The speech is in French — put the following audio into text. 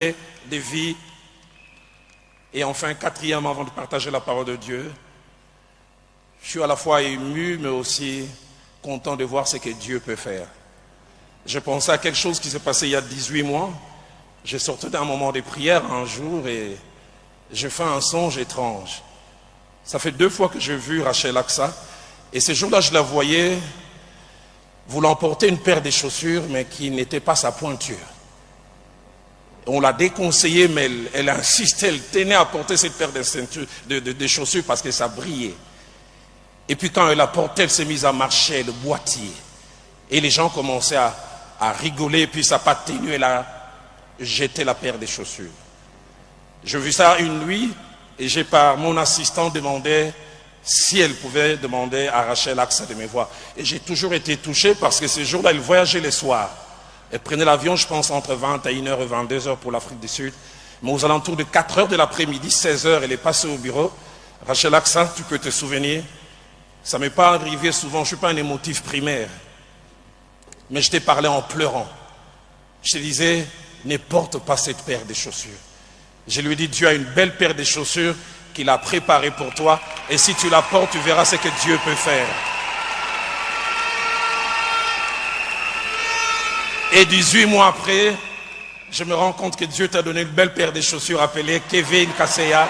des vies. Et enfin, quatrième, avant de partager la parole de Dieu, je suis à la fois ému, mais aussi content de voir ce que Dieu peut faire. Je pensais à quelque chose qui s'est passé il y a 18 mois. Je sortais d'un moment de prière un jour et j'ai fait un songe étrange. Ça fait 2 fois que j'ai vu Rachel Aksa. Et ce jour-là, je la voyais voulant porter une paire de chaussures, mais qui n'était pas sa pointure. On l'a déconseillé, mais elle insistait, elle tenait à porter cette paire de chaussures parce que ça brillait. Et puis quand elle la portait, elle s'est mise à marcher, le boîtier. Et les gens commençaient à rigoler, et puis ça n'a pas tenu, elle a jeté la paire de chaussures. J'ai vu ça une nuit, et j'ai par mon assistant demandé si elle pouvait demander à Rachel Aksa de me voir. Et j'ai toujours été touché parce que ce jour-là, elle voyageait les soirs. Elle prenait l'avion, je pense, entre 21h et 22h pour l'Afrique du Sud. Mais aux alentours de 4h de l'après-midi, 16h, elle est passée au bureau. Rachel Aksa, tu peux te souvenir, ça ne m'est pas arrivé souvent, je ne suis pas un émotif primaire. Mais je t'ai parlé en pleurant. Je te disais, ne porte pas cette paire de chaussures. Je lui ai dit, Dieu a une belle paire de chaussures qu'il a préparée pour toi. Et si tu la portes, tu verras ce que Dieu peut faire. Et 18 mois après, je me rends compte que Dieu t'a donné une belle paire de chaussures appelée Kevin Kasseya.